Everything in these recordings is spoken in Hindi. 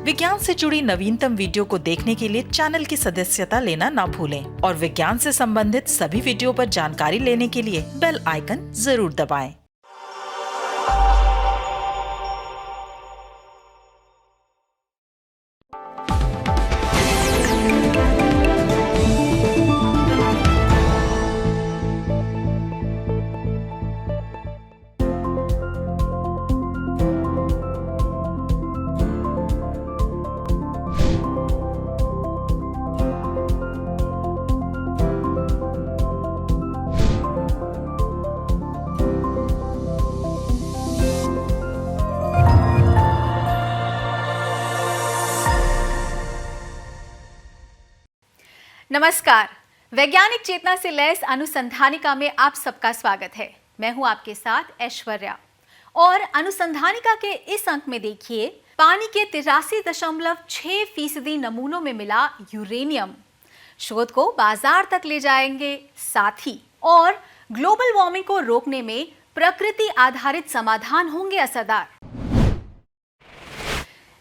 विज्ञान से जुड़ी नवीनतम वीडियो को देखने के लिए चैनल की सदस्यता लेना ना भूलें और विज्ञान से संबंधित सभी वीडियो पर जानकारी लेने के लिए बेल आइकन जरूर दबाएं। नमस्कार, वैज्ञानिक चेतना से लैस अनुसंधानिका में आप सबका स्वागत है। मैं हूं आपके साथ ऐश्वर्या और अनुसंधानिका के इस अंक में देखिए, पानी के 83.6% नमूनों में मिला यूरेनियम। शोध को बाजार तक ले जाएंगे साथ ही और ग्लोबल वार्मिंग को रोकने में प्रकृति आधारित समाधान होंगे असरदार।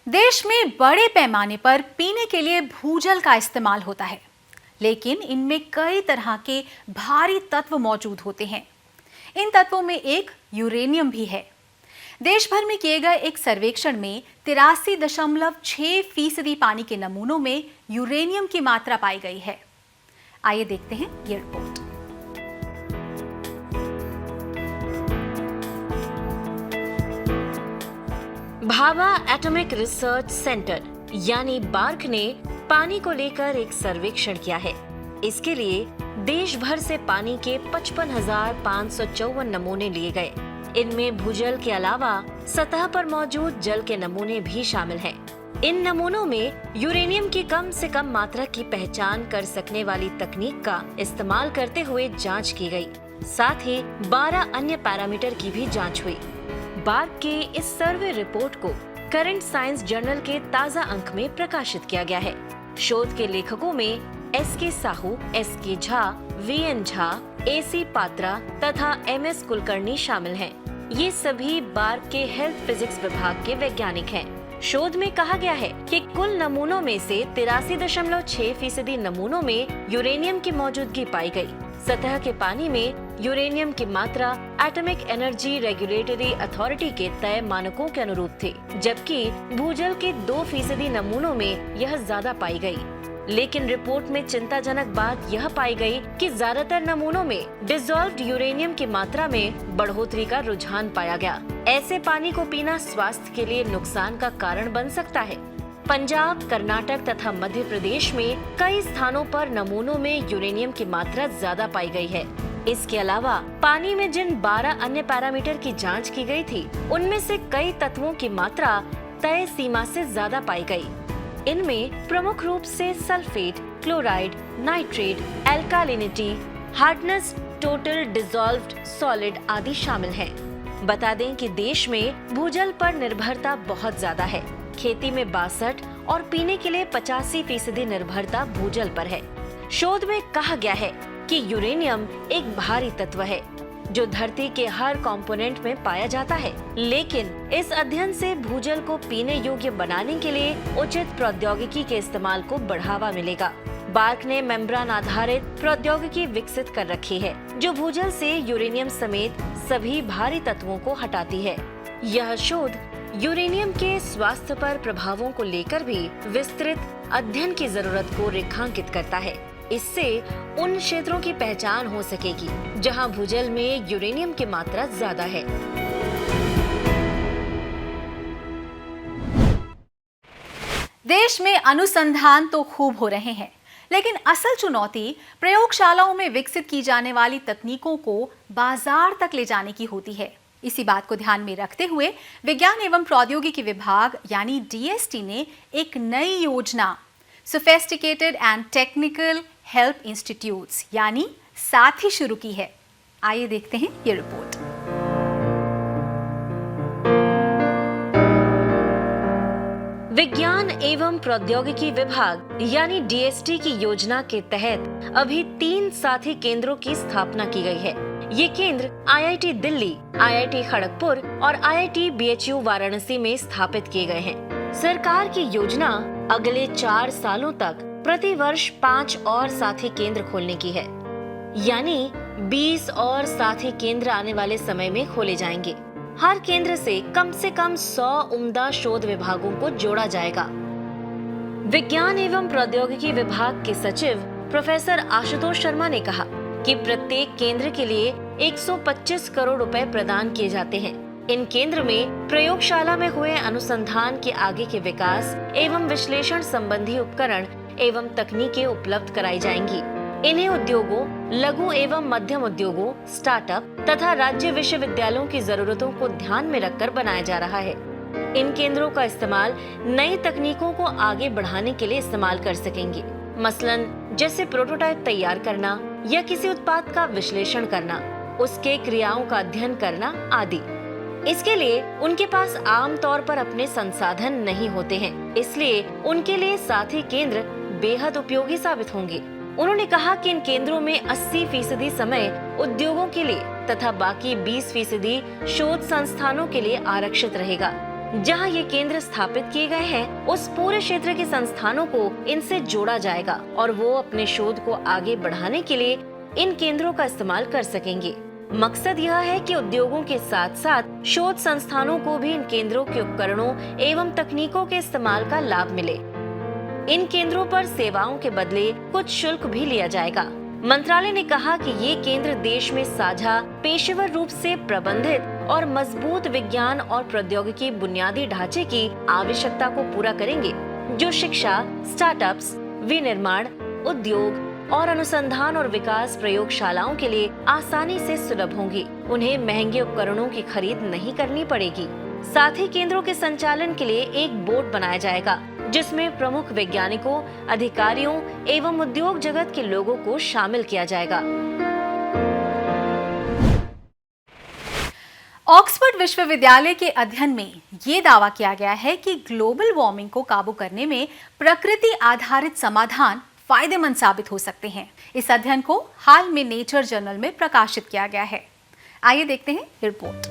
देश में बड़े पैमाने पर पीने के लिए भूजल का इस्तेमाल होता है, लेकिन इनमें कई तरह के भारी तत्व मौजूद होते हैं। इन तत्वों में एक यूरेनियम भी है। देश भर में किए गए एक सर्वेक्षण में 83.6% पानी के नमूनों में यूरेनियम की मात्रा पाई गई है। आइए देखते हैं ये report. Bhabha atomic research centre यानी बार्क ने पानी को लेकर एक सर्वेक्षण किया है। इसके लिए देश भर से पानी के 55,554 नमूने लिए गए। इनमें भूजल के अलावा सतह पर मौजूद जल के नमूने भी शामिल हैं। इन नमूनों में यूरेनियम की कम से कम मात्रा की पहचान कर सकने वाली तकनीक का इस्तेमाल करते हुए जांच की गई। साथ ही 12 अन्य पैरामीटर की भी जांच हुई। बार्क के इस सर्वे रिपोर्ट को करंट साइंस जर्नल के ताजा अंक में प्रकाशित किया गया है। शोध के लेखकों में S K. Sahu, S K. Jha, V N. Jha, A C. Patra तथा एम.एस. कुलकर्णी शामिल हैं। ये सभी बार्क के हेल्थ फिजिक्स विभाग के वैज्ञानिक हैं। शोध में कहा गया है कि कुल नमूनों में से 83.6% नमूनों में यूरेनियम की मौजूदगी पाई गई। सतह के पानी में यूरेनियम की मात्रा एटॉमिक एनर्जी रेगुलेटरी अथॉरिटी के तय मानकों के अनुरूप थी, जबकि भूजल के 2% नमूनों में यह ज्यादा पाई गई। लेकिन रिपोर्ट में चिंताजनक बात यह पाई गई कि ज्यादातर नमूनों में डिसॉल्व्ड यूरेनियम की मात्रा में बढ़ोतरी का रुझान पाया गया। ऐसे पानी को पीना स्वास्थ्य के लिए नुकसान का कारण बन सकता है। पंजाब, कर्नाटक तथा मध्य प्रदेश में कई स्थानों पर नमूनों में यूरेनियम की मात्रा ज्यादा पाई गई है। इसके अलावा पानी में जिन 12 अन्य पैरामीटर की जांच की गई थी, उनमें से कई तत्वों की मात्रा तय सीमा से ज्यादा पाई गई। इनमें प्रमुख रूप से sulphate, chloride, nitrate, एल्कालिनिटी, hardness, total dissolved solid आदि शामिल हैं। बता दें कि देश में भूजल पर निर्भरता बहुत ज्यादा है। खेती में 62 और पीने के लिए 85% निर्भरता भूजल पर है। शोध में कहा गया है कि यूरेनियम एक भारी तत्व है जो धरती के हर कंपोनेंट में पाया जाता है, लेकिन इस अध्ययन से भूजल को पीने योग्य बनाने के लिए उचित प्रौद्योगिकी के इस्तेमाल को बढ़ावा मिलेगा। बार्क ने मेम्ब्रेन आधारित प्रौद्योगिकी विकसित कर रखी है जो भूजल से यूरेनियम समेत सभी भारी तत्वों को हटाती है। यह शोध यूरेनियम के स्वास्थ्य पर प्रभावों को लेकर भी विस्तृत अध्ययन की जरूरत को रेखांकित करता है। इससे उन क्षेत्रों की पहचान हो सकेगी जहां भूजल में यूरेनियम की मात्रा ज्यादा है। देश में अनुसंधान तो खूब हो रहे हैं, लेकिन असल चुनौती प्रयोगशालाओं में विकसित की जाने वाली तकनीकों को बाजार तक ले जाने की होती है। इसी बात को ध्यान में रखते हुए विज्ञान एवं प्रौद्योगिकी विभाग यानी डीएसटी ने एक नई योजना sophisticated and technical help institutes यानी साथी शुरू की है। आइए देखते हैं ये रिपोर्ट। विज्ञान एवं प्रौद्योगिकी विभाग यानी डीएसटी की योजना के तहत अभी 3 साथी केंद्रों की स्थापना की गई है। ये केंद्र आईआईटी दिल्ली, आईआईटी खड़गपुर और आईआईटी बीएचयू वाराणसी में स्थापित किए गए हैं। सरकार की योजना अगले 4 सालों तक प्रति वर्ष 5 और साथी केंद्र खोलने की है, यानी 20 और साथी केंद्र आने वाले समय में खोले जाएंगे। हर केंद्र से कम 100 उम्दा शोध विभागों को जोड़ा जाएगा। विज्ञान एवं प्रौद्योगिकी विभाग के सचिव प्रोफेसर आशुतोष शर्मा ने कहा कि प्रत्येक केंद्र के लिए 125 करोड़ रुपए प्रदान किए जाते हैं। इन केंद्र में प्रयोगशाला में हुए अनुसंधान के आगे के विकास एवं विश्लेषण संबंधी उपकरण एवं तकनीकें उपलब्ध कराई जाएंगी। इन्हें उद्योगों, लघु एवं मध्यम उद्योगों, स्टार्टअप तथा राज्य विश्वविद्यालयों की जरूरतों को ध्यान में रखकर बनाया जा रहा है। इन केंद्रों का इस्तेमाल नई तकनीकों को आगे बढ़ाने के लिए इस्तेमाल कर सकेंगे, मसलन जैसे प्रोटोटाइप तैयार करना या किसी उत्पाद का विश्लेषण करना, उसके क्रियाओं का अध्ययन करना आदि। इसके लिए उनके पास आम तौर पर अपने संसाधन नहीं होते हैं, इसलिए उनके लिए साथी केंद्र बेहद उपयोगी साबित होंगे। उन्होंने कहा कि इन केंद्रों में 80% समय उद्योगों के लिए तथा बाकी 20% शोध संस्थानों के लिए आरक्षित रहेगा। जहां ये केंद्र स्थापित किए गए हैं, उस पूरे क्षेत्र के संस्थानों को इनसे जोड़ा जाएगा और वो अपने शोध को आगे बढ़ाने के लिए इन केंद्रों का इस्तेमाल कर सकेंगे। मकसद यह है कि उद्योगों के साथ साथ शोध संस्थानों को भी इन केंद्रों के उपकरणों एवं तकनीकों के इस्तेमाल का लाभ मिले। इन केंद्रों पर सेवाओं के बदले कुछ शुल्क भी लिया जाएगा। मंत्रालय ने कहा कि ये केंद्र देश में साझा, पेशेवर रूप से प्रबंधित और मजबूत विज्ञान और प्रौद्योगिकी बुनियादी ढांचे की आवश्यकता को पूरा करेंगे, जो शिक्षा, स्टार्टअप्स, विनिर्माण, उद्योग और अनुसंधान और विकास प्रयोगशालाओं के लिए आसानी से सुलभ होंगी। उन्हें महंगे उपकरणों की खरीद नहीं करनी पड़ेगी। साथ ही केंद्रों के संचालन के लिए एक बोर्ड बनाया जाएगा, जिसमें प्रमुख वैज्ञानिकों, अधिकारियों एवं उद्योग जगत के लोगों को शामिल किया जाएगा। ऑक्सफोर्ड विश्वविद्यालय के अध्ययन में ये दावा किया गया है कि ग्लोबल वार्मिंग को काबू करने में प्रकृति आधारित समाधान फायदेमंद साबित हो सकते हैं। इस अध्ययन को हाल में नेचर जर्नल में प्रकाशित किया गया है। आइए देखते हैं रिपोर्ट।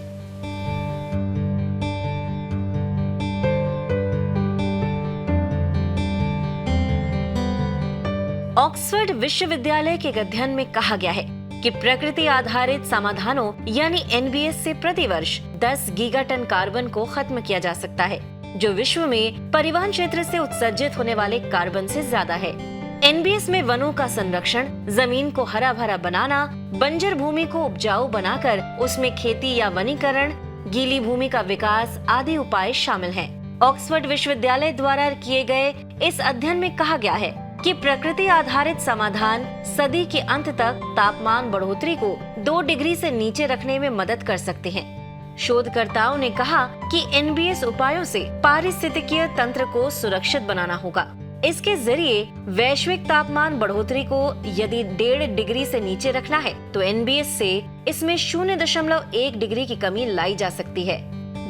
ऑक्सफोर्ड विश्वविद्यालय के अध्ययन में कहा गया है कि प्रकृति आधारित समाधानों यानी एनबीएस से प्रतिवर्ष 10 गीगाटन कार्बन को खत्म किया जा सकता है, जो विश्व में परिवहन क्षेत्र से उत्सर्जित होने वाले कार्बन से ज्यादा है। एनबीएस में वनों का संरक्षण, जमीन को हरा भरा बनाना, बंजर भूमि को उपजाऊ बनाकर उसमें खेती या वनीकरण, गीली भूमि का विकास आदि उपाय शामिल हैं। ऑक्सफोर्ड विश्वविद्यालय द्वारा किए गए इस अध्ययन में कहा गया है कि प्रकृति आधारित समाधान सदी के अंत तक तापमान बढ़ोतरी को 2 डिग्री से नीचे रखने में मदद कर सकते हैं। शोधकर्ताओं ने कहा कि एनबीएस उपायों से पारिस्थितिकीय तंत्र को सुरक्षित बनाना होगा। इसके जरिए वैश्विक तापमान बढ़ोतरी को यदि 1.5 डिग्री से नीचे रखना है तो एनबीएस से इसमें 0.1 डिग्री की कमी लाई जा सकती है।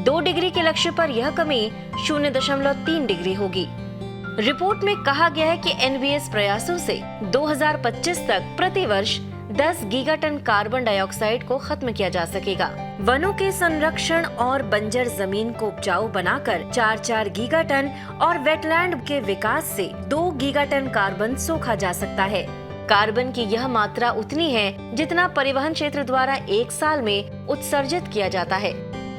2 डिग्री के लक्ष्य पर यह कमी 0.3 डिग्री होगी। रिपोर्ट में कहा गया है कि एनबीएस प्रयासों से 2025 तक प्रतिवर्ष 10 गीगाटन कार्बन डाइऑक्साइड को खत्म किया जा सकेगा। वनों के संरक्षण और बंजर जमीन को उपजाऊ बनाकर 4 गीगाटन और वेटलैंड के विकास से 2 गीगाटन कार्बन सोखा जा सकता है। कार्बन की यह मात्रा उतनी है जितना परिवहन क्षेत्र द्वारा 1 साल में उत्सर्जित किया जाता है।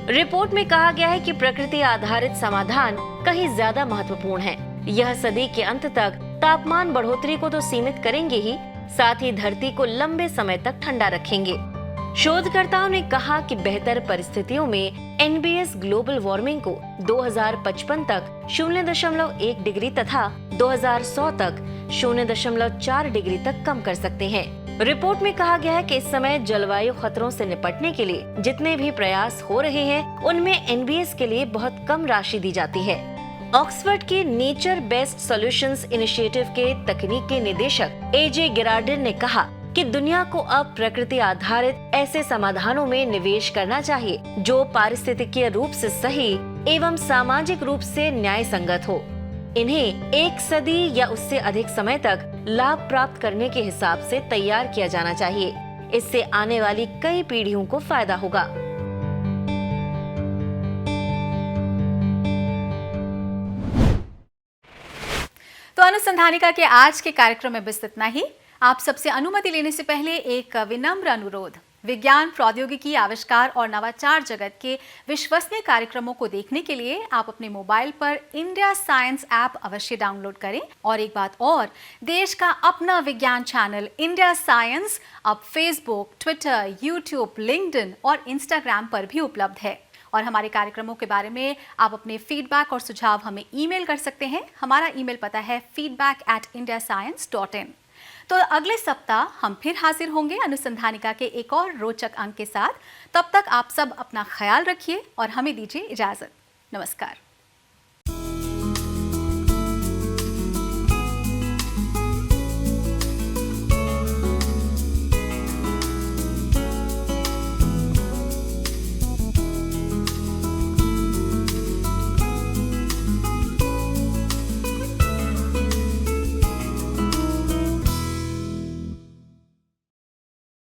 रिपोर्ट में कहा गया है कि प्रकृति आधारित समाधान कहीं ज्यादा महत्वपूर्ण है। यह सदी के अंत तक तापमान बढ़ोतरी को तो सीमित करेंगे ही, साथ ही धरती को लंबे समय तक ठंडा रखेंगे। शोधकर्ताओं ने कहा कि बेहतर परिस्थितियों में एनबीएस ग्लोबल वार्मिंग को 2055 तक 0.1 डिग्री तथा 2100 तक 0.4 डिग्री तक कम कर सकते हैं। रिपोर्ट में कहा गया है कि इस समय जलवायु खतरों से निपटने के लिए जितने भी प्रयास हो रहे हैं, उनमें एनबीएस के लिए बहुत कम राशि दी जाती है। ऑक्सफोर्ड के नेचर बेस्ड सॉल्यूशंस इनिशिएटिव के तकनीकी निदेशक एजे गिरार्डिन ने कहा कि दुनिया को अब प्रकृति आधारित ऐसे समाधानों में निवेश करना चाहिए जो पारिस्थितिकीय रूप से सही एवं सामाजिक रूप से न्याय संगत हो। इन्हें 1 सदी या उससे अधिक समय तक लाभ प्राप्त करने के हिसाब से तैयार किया जाना चाहिए। इससे आने वाली कई पीढ़ियों को फायदा होगा। अनुसंधानिका के आज के कार्यक्रम में बस इतना ही। आप सबसे अनुमति लेने से पहले एक विनम्र अनुरोध। विज्ञान, प्रौद्योगिकी, आविष्कार और नवाचार जगत के विश्वसनीय कार्यक्रमों को देखने के लिए आप अपने मोबाइल पर इंडिया साइंस ऐप अवश्य डाउनलोड करें। और एक बात और, देश का अपना विज्ञान चैनल इंडिया साइंस अब फेसबुक, ट्विटर, यूट्यूब, लिंक्डइन और इंस्टाग्राम पर भी उपलब्ध है। और हमारे कार्यक्रमों के बारे में आप अपने फीडबैक और सुझाव हमें ईमेल कर सकते हैं। हमारा ईमेल पता है feedback@indiascience.in। तो अगले सप्ताह हम फिर हाजिर होंगे अनुसंधानिका के एक और रोचक अंक के साथ। तब तक आप सब अपना ख्याल रखिए और हमें दीजिए इजाजत। नमस्कार।